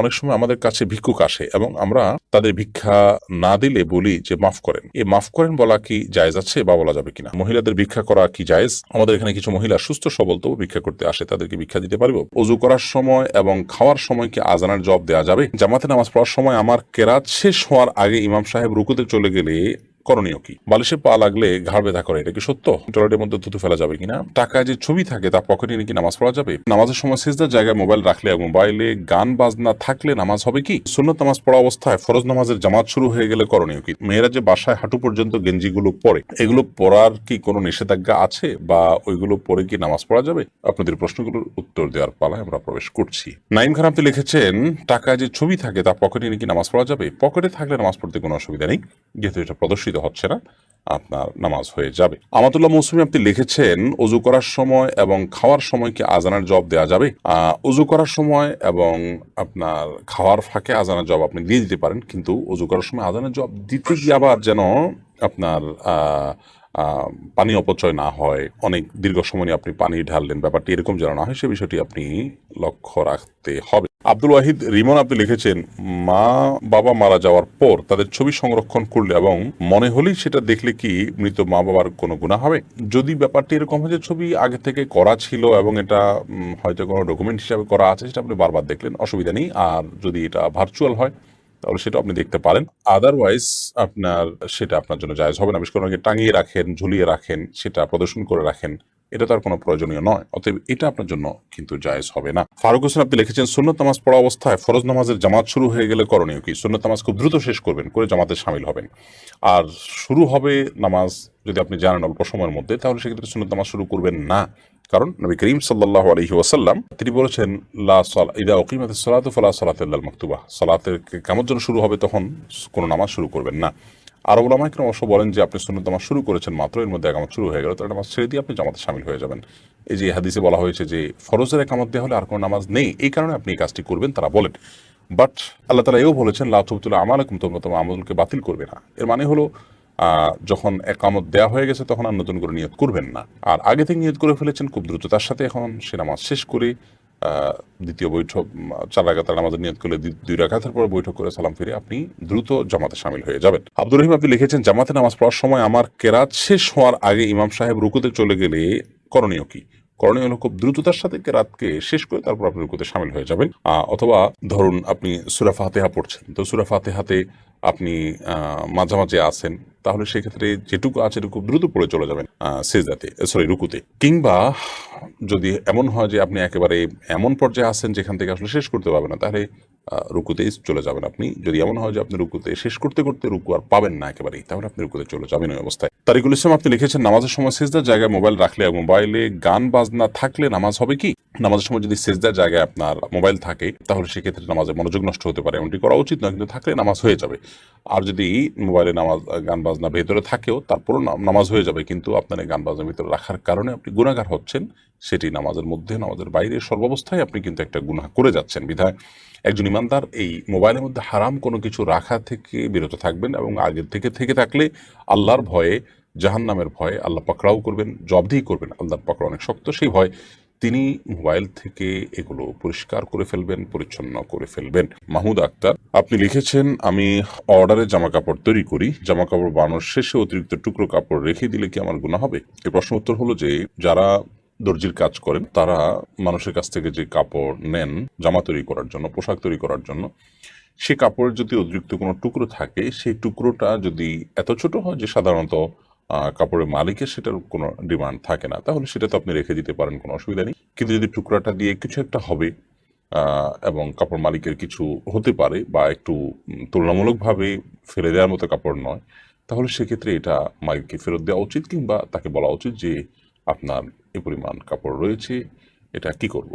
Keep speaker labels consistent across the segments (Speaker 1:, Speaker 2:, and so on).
Speaker 1: অনেক সময় আমাদের কাছে ভিক্ষুক আসে এবং আমরা তাদের ভিক্ষা না দিলে বলি যে মাফ করেন। এই মাফ করেন বলা কি জায়েজ আছে বা বলা যাবে কিনা? মহিলাদের ভিক্ষা করা কি জায়েজ? আমাদের এখানে কিছু মহিলা সুস্থ সবল তো ভিক্ষা করতে আসে, তাদেরকে ভিক্ষা দিতে পারবো? ওযু করার সময় এবং খাওয়ার সময় কি আজানের জবাব দেওয়া যাবে? জামাতে নামাজ পড়ার সময় আমার কেরাত শেষ হওয়ার আগে ইমাম সাহেব রুকুতে চলে গেলে করণীয় কি? বালিশে পা লাগলে ঘাড় ব্যথা করে, এটা কি সত্য? টয়লেটের মধ্যে থুতু ফেলা যাবে কিনা? টাকায় যে ছবি থাকে তা পকেটে নিয়ে কি নামাজ পড়া যাবে? নামাজের সময় সিজদার জায়গায় মোবাইল রাখলে এবং মোবাইলে গান বাজনা থাকলে নামাজ হবে কি? সুন্নত নামাজ পড়া অবস্থায় ফরজ নামাজের জামাত শুরু হয়ে গেলে করণীয় কি? মেয়েরা যে বাসায় হাঁটু পর্যন্ত গেঞ্জিগুলো পরে, এগুলো পরার কি কোনো নিষেধাজ্ঞা আছে বা ওইগুলো পরে কি নামাজ পড়া যাবে? আপনাদের প্রশ্নগুলোর উত্তর দেওয়ার পালায় আমরা প্রবেশ করছি। নাইম খান আপনি লিখেছেন, টাকায় যে ছবি থাকে তা পকেটে নিয়ে কি নামাজ পড়া যাবে? পকেটে থাকলে নামাজ পড়তে কোনো অসুবিধা নেই, যেহেতু এটা প্রদর্শিত হচ্ছে না, আপনার নামাজ হয়ে যাবে। আমাতুল্লাহ মৌসুমী আপনি লিখেছেন, অজু করার সময় এবং খাওয়ার সময় কি আজানের জবাব দেওয়া যাবে? অজু করার সময় এবং আপনার খাওয়ার ফাঁকে আজানের জবাব আপনি দিয়ে দিতে পারেন, কিন্তু অজু করার সময় আজানের জবাব দিতে গিয়ে আবার যেন আপনার পানি অপচয় না হয়, অনেক দীর্ঘ সময় আপনি পানি ঢাললেন, ব্যাপারটি এরকম যেন না হয়, সে বিষয়টি আপনি লক্ষ্য রাখতে হবে। আব্দুল ওয়াহিদ রিমন আপনি লিখেছেন, মা বাবা মারা যাওয়ার পর তাদের ছবি সংরক্ষণ করলে এবং মনে হলেই সেটা দেখলে কি মৃত মা বাবার কোনো গুনাহ হবে? যদি ব্যাপারটি এরকম হয় যে ছবি আগে থেকে করা ছিল এবং এটা হয়তো কোনো ডকুমেন্ট হিসাবে করা আছে, সেটা আপনি বারবার দেখলেন, অসুবিধা নেই। আর যদি এটা ভার্চুয়াল হয় তাহলে সেটা আপনি দেখতে পারেন। আদারওয়াইজ আপনার সেটা আপনার জন্য জায়েজ হবে না। বিশেষ করে অনেকে টাঙিয়ে রাখেন, ঝুলিয়ে রাখেন, সেটা প্রদর্শন করে রাখেন, এটা তো আর কোনো প্রয়োজনীয় নয়, অতএব এটা আপনার জন্য কিন্তু জায়েজ হবে না। ফারুক হোসেন আপনি লিখেছেন, সুন্নত নামাজ পড়া অবস্থায় ফরজ নামাজের জামাত শুরু হয়ে গেলে করণীয় কি? সুন্নত নামাজ খুব দ্রুত শেষ করবেন, করে জামাতে শামিল হবেন। আর শুরু হবে নামাজ যদি আপনি জানেন অল্প সময়ের মধ্যে, তাহলে সেক্ষেত্রে সুন্নত নামাজ শুরু করবেন না। কারণ নবী করিম সাল্লাল্লাহু আলাইহি ওয়াসাল্লাম তিনি বলেছেন, লা সালা ইযা উকিমাতিস সালাতু ফালা সালাতা ইল্লাল মাকতুবা, সালাতের কিয়ামত যখন শুরু হবে তখন কোনো নামাজ শুরু করবেন না। আর উলামায়ে কেরাম অবশ্য বলেন যে আপনি সুন্নত নামাজ শুরু করেছেন মাত্র, এর মধ্যে একামত শুরু হয়ে গেল, তাহলে নামাজ ছেড়ে দিয়ে আপনি জামাতে শামিল হয়ে যাবেন। এই যে হাদিসে বলা হয়েছে যে ফরজের একামত দেওয়া হলে আর কোনো নামাজ নেই, এই কারণে আপনি এই কাজটি করবেন তারা বলেন। বাট আল্লাহ তাআলা এও বলেছেন, লা তুবতিলু আমালাকুম, তোমরা তোমার আমলকে বাতিল করবে না। এর মানে হলো যখন একামত দেওয়া হয়ে গেছে তখন আর নতুন করে নিয়ত করবেন না। আর আগে থেকে নিয়ত করে ফেলেছেন খুব দ্রুততার সাথে, এখন সে নামাজ শেষ করে দ্বিতীয় বৈঠক 4 রাকাতের নামাজের নিয়ত করলে 2 রাকাতের পরে বৈঠক করে সালাম ফিরে আপনি দ্রুত জামাতে শামিল হয়ে যাবেন। আব্দুর রহিম আপনি লিখেছেন, জামাতে নামাজ পড়ার সময় আমার কেরাত শেষ হওয়ার আগে ইমাম সাহেব রুকুতে চলে গেলে করণীয় কি? করণীয় হলো খুব দ্রুততার সাথে কেরাতকে শেষ করে তারপর আপনি রুকুতে শামিল হয়ে যাবেন। অথবা ধরুন আপনি সূরা ফাতিহা পড়ছেন, তো সূরা ফাতিহাতে আপনি মাঝামাঝি আছেন, তাহলে সেক্ষেত্রে যেটুকু আছে এটুকু দ্রুত পড়ে চলে যাবেন সেজদাতে, সরি রুকুতে। কিংবা যদি এমন হয় যে আপনি একেবারে এমন পর্যায়ে আছেন যেখান থেকে আসলে শেষ করতে পারবেন না, তাহলে রুকুতেই চলে যাবেন আপনি। যদি এমন হয় যে আপনি রুকুতে শেষ করতে করতে রুকু আর পাবেন না একেবারেই, তাহলে আপনি রুকুতে চলে যাবেন ওই অবস্থায়। তারিকুল ইসলাম আপনি লিখেছেন, নামাজের সময় সিজদার জায়গায় মোবাইল রাখলে এবং মোবাইলে গান বাজনা থাকলে নামাজ হবে কি? নামাজের সময় যদি সিজদার জায়গায় আপনার মোবাইল থাকে তাহলে সেক্ষেত্রে নামাজে মনোযোগ নষ্ট হতে পারে, এমনটি করা উচিত নয়, কিন্তু থাকলে নামাজ হয়ে যাবে। আর যদি মোবাইলে নামাজ গান বাজনা ভেতরে থাকেও তারপরও নামাজ হয়ে যাবে, কিন্তু আপনার এই গান বাজনা ভিতরে রাখার কারণে আপনি গুনাহগার হচ্ছেন, সেটি নামাজের মধ্যে নামাজের বাইরে সর্বাবস্থায় আপনি কিন্তু একটা গুনাহ করে যাচ্ছেন। বিধায় একজন ইমানদার এই মোবাইলের মধ্যে হারাম কোনো কিছু রাখা থেকে বিরত থাকবেন, এবং আগের থেকে থাকলে আল্লাহর ভয়ে, জাহান্নামের ভয়ে আল্লাহ পাকড়াও করবেন, জবাবদিহি করবেন। আল্লাহর পাকড়াও অনেক শক্ত, সেই ভয় তিনি মোবাইল থেকে এগুলো পরিষ্কার করে ফেলবেন, পরিচ্ছন্ন করে ফেলবেন। মাহমুদ আক্তার আপনি লিখেছেন, আমি অর্ডারে জামা কাপড় তৈরি করি, জামা কাপড় বানানোর শেষে অতিরিক্ত টুকরো কাপড় রেখে দিলে কি আমার গুনাহ হবে? এই প্রশ্ন উত্তর হলো যে যারা দর্জির কাজ করেন তারা মানুষের কাছ থেকে যে কাপড় নেন জামা তৈরি করার জন্য, পোশাক তৈরি করার জন্য, সে কাপড়ের যদি অতিরিক্ত কোনো টুকরো থাকে, সেই টুকরোটা যদি এত ছোট হয় যে সাধারণত কাপড়ের মালিকের সেটার কোনো ডিমান্ড থাকে না, তাহলে সেটা তো আপনি রেখে দিতে পারেন, কোনো অসুবিধা নেই। কিন্তু যদি টুকরাটা দিয়ে কিছু একটা হবে এবং কাপড় মালিকের কিছু হতে পারে বা একটু তুলনামূলকভাবে ফেলে দেওয়ার মতো কাপড় নয়, তাহলে সেক্ষেত্রে এটা মালিককে ফেরত দেওয়া উচিত, কিংবা তাকে বলা উচিত যে আপনার এই পরিমাণ কাপড় রয়েছে, এটা কি করব?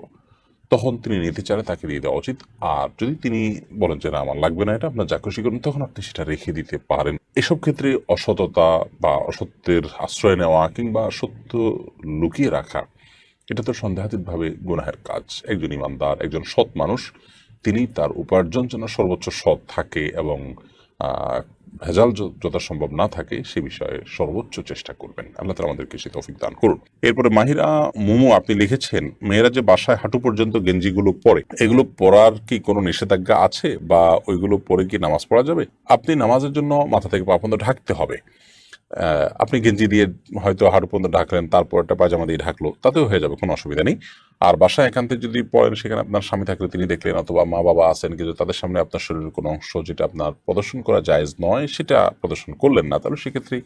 Speaker 1: তখন তিনি নিতে চাইলে তাকে দিয়ে দেওয়া উচিত। আর যদি তিনি বলেন যে না আমার লাগবে না, এটা আপনার যা খুশি করুন, তখন আপনি সেটা রেখে দিতে পারেন। এসব ক্ষেত্রে অসততা বা অসত্যের আশ্রয় নেওয়া কিংবা সত্য লুকিয়ে রাখা, এটা তো সন্দেহাতীতভাবে গুনাহের কাজ। একজন ইমানদার, একজন সৎ মানুষ, তিনি তার উপার্জন যেন সর্বোচ্চ সৎ থাকে এবং আহ, ভেজাল যথাসম্ভব না থাকে সে বিষয়ে সর্বোচ্চ চেষ্টা করবেন। আল্লাহ তাআলা আমাদেরকে সে তৌফিক দান করুন। এরপরে মাহিরা মোমো আপনি লিখেছেন, মেয়েরা যে বাসায় হাঁটু পর্যন্ত গেঞ্জিগুলো পরে, এগুলো পরার কি কোনো নিষেধাজ্ঞা আছে, বা ওইগুলো পরে কি নামাজ পড়া যাবে? আপনি নামাজের জন্য মাথা থেকে পা পর্যন্ত ঢাকতে হবে। আপনি গেঞ্জি দিয়ে হয়তো হাঁটু পর্যন্ত ঢাকলেন, তারপর একটা পায়জামা দিয়ে ঢাকলো, তাতেও হয়ে যাবে, কোনো অসুবিধা নেই। আর বাসায় একান্তে যদি পড়েন, সেখানে আপনার স্বামী থাকলে তিনি দেখলেন, অথবা মা বাবা আছেন, কিন্তু তাদের সামনে আপনার শরীরের কোনো অংশ যেটা আপনার প্রদর্শন করা জায়েজ নয় সেটা প্রদর্শন করলেন না, তাহলে সেক্ষেত্রে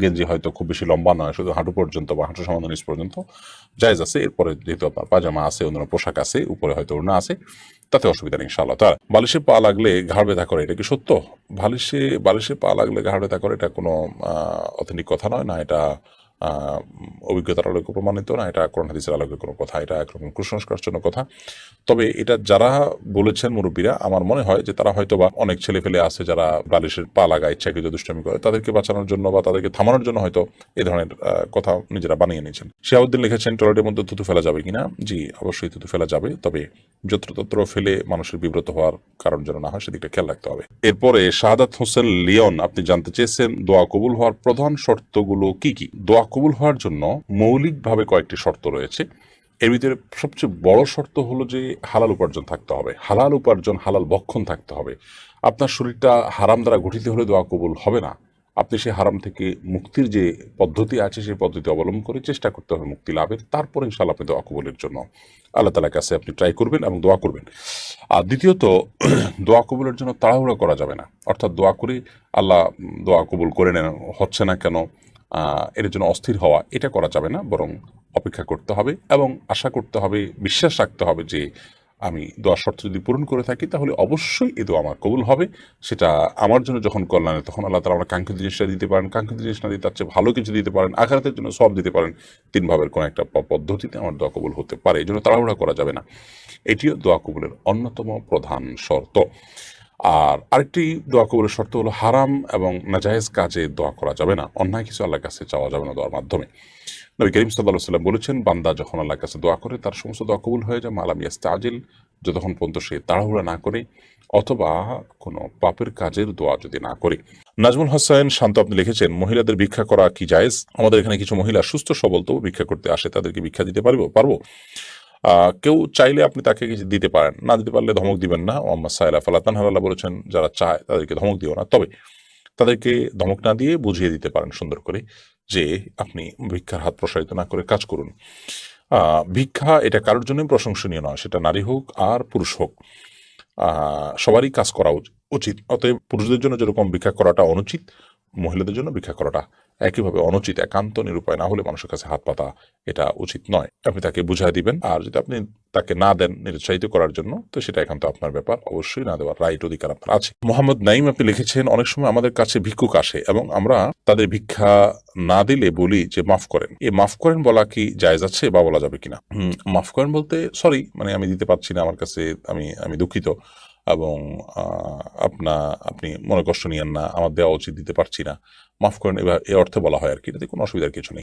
Speaker 1: গেঞ্জি হয়তো খুব বেশি লম্বা নয়, শুধু হাঁটু পর্যন্ত বা হাঁটু সামান্য নিচ পর্যন্ত জায়েজ আছে। এরপরে যেহেতু আপনার পায়জামা আছে, অন্যান্য পোশাক আছে, উপরে হয়তো ওড়না আছে, তাতে অসুবিধা নেই ইনশাআল্লাহ। তার বালিশে পা লাগলে ঘাড় ব্যথা করে, এটা কি সত্য? বালিশে পা লাগলে ঘাড় ব্যথা করে, এটা কোনো অথেন্টিক কথা নয়, না এটা অভিজ্ঞতার আলোকে প্রমাণিত, না এটা কোরআন হাদিসের আলোকে কোনো কথা, এটা একরকম কুসংস্কারের জন্য কথা। তবে এটা যারা বলেছেন মুরব্বীরা, আমার মনে হয় যে তারা হয়তো বা অনেক ছেলে ফেলে আছে যারা বালিশের পা লাগায় ইচ্ছাকৃত দুষ্টামি করে, তাদেরকে বাঁচানোর জন্য বা তাদেরকে থামানোর জন্য হয়তো এই ধরনের কথা নিজেরা বানিয়ে নিয়েছেন। শিয়াউদ্দিন লিখেছেন, টয়লেটের মধ্যে থুতু ফেলা যাবে কিনা? জি, অবশ্যই থুতু ফেলা যাবে, তবে যত্রতত্র ফেলে মানুষের বিব্রত হওয়ার কারণ যেন না হয় সেদিকটা খেয়াল রাখতে হবে। এরপরে শাহাদাত হোসেন লিওন আপনি জানতে চেয়েছেন, দোয়া কবুল হওয়ার প্রধান শর্তগুলো কি কি? দোয়া কবুল হওয়ার জন্য মৌলিকভাবে কয়েকটি শর্ত রয়েছে। এর ভিতরে সবচেয়ে বড় শর্ত হলো যে হালাল উপার্জন থাকতে হবে, হালাল উপার্জন, হালাল ভক্ষণ থাকতে হবে। আপনার শরীরটা হারাম দ্বারা গঠিত হলে দোয়া কবুল হবে না। আপনি সেই হারাম থেকে মুক্তির যে পদ্ধতি আছে সেই পদ্ধতি অবলম্বন করে চেষ্টা করতে হবে মুক্তি লাভের, তারপর ইনশাআল্লাহ আপনি দোয়া কবুলের জন্য আল্লাহ তাআলার কাছে আপনি ট্রাই করবেন এবং দোয়া করবেন। আর দ্বিতীয়ত, দোয়া কবুলের জন্য তাড়াহুড়া করা যাবে না। অর্থাৎ দোয়া করে আল্লাহ দোয়া কবুল করে নেন, হচ্ছে না কেন, এর জন্য অস্থির হওয়া, এটা করা যাবে না। বরং অপেক্ষা করতে হবে এবং আশা করতে হবে, বিশ্বাস রাখতে হবে যে আমি দোয়ার শর্ত যদি পূরণ করে থাকি তাহলে অবশ্যই এ দোয়া আমার কবুল হবে। সেটা আমার জন্য যখন কল্যাণে, তখন আল্লাহ তাআলা আমার কাঙ্ক্ষিত জিনিসটা দিতে পারেন, কাঙ্ক্ষিত জিনিস না দিতে তার চেয়ে ভালো কিছু দিতে পারেন, আখিরাতের জন্য সব দিতে পারেন। তিন ভাবের কোনো একটা পদ্ধতিতে আমার দোয়া কবুল হতে পারে, এই জন্য তাড়াহুড়া করা যাবে না। এটিও দোয়া কবুলের অন্যতম প্রধান শর্ত। আর আরেকটি দোয়া কবুলের শর্ত হলো, হারাম এবং নাজায়েজ কাজে দোয়া করা যাবে না, অন্যায় কিছু আল্লাহর কাছে চাওয়া যাবে না দোয়ার মাধ্যমে। নবী করিম সাল্লাল্লাহু আলাইহি ওয়াসাল্লাম বলেছেন, বান্দা যখন আল্লাহর কাছে দোয়া করে তার সমস্ত দোয়া কবুল হয়ে যায়, মা লাম ইয়াস্তাজিল, যতক্ষণ পর্যন্ত সে তাড়াহুড়া না করে অথবা কোনো পাপের কাজের দোয়া যদি না করে। নাজমুল হাসান শান্ত আপনি লিখেছেন, মহিলাদের ভিক্ষা করা কি জায়েজ? আমাদের এখানে কিছু মহিলা সুস্থ সবল তো ভিক্ষা করতে আসে, তাদেরকে ভিক্ষা দিতে পারবো? কেউ চাইলে আপনি তাকে কিছু দিতে পারেন, না দিতে পারলে ধমক দিবেন না। ওয়াম্মা সাইলা ফালা তানহার, আল্লাহ বলেছেন যারা চায় তাদেরকে ধমক দিও না। তবে তাদেরকে ধমক না দিয়ে বুঝিয়ে দিতে পারেন সুন্দর করে যে আপনি ভিক্ষার হাত প্রসারিত না করে কাজ করুন। ভিক্ষা এটা কারোর জন্যই প্রশংসনীয় নয়, সেটা নারী হোক আর পুরুষ হোক, সবারই কাজ করা উচিত। অতএব পুরুষদের জন্য যেরকম ভিক্ষা করাটা অনুচিত, মহিলাদের জন্য ভিক্ষা করাটা একইভাবে অনুচিত। একান্ত নিরুপায় না হলে মানুষের কাছে হাত পাতা এটা উচিত নয়। আপনি তাকে বুঝাই দিবেন, আর যদি আপনি তাকে না দেন নিরুৎসাহিত করার জন্য, তো সেটা একান্ত আপনার ব্যাপার, অবশ্যই না দেওয়ার রাইট অধিকার আপনার আছে। মোহাম্মদ নাইম আপনি লিখেছেন, অনেক সময় আমাদের কাছে ভিক্ষুক আসে এবং আমরা তাদের ভিক্ষা না দিলে বলি যে মাফ করেন। এই মাফ করেন বলা কি জায়েজ আছে বা বলা যাবে কিনা? মাফ করেন বলতে সরি, মানে আমি দিতে পারছি না, আমার কাছে আমি দুঃখিত, এবং আপনি মনে কষ্ট নিয়েন না, আমার দেওয়া উচিত, দিতে পারছি না, মাফ করেন, এবার এ অর্থে বলা হয় আর কি। এটাতে কোনো অসুবিধার কিছু নেই।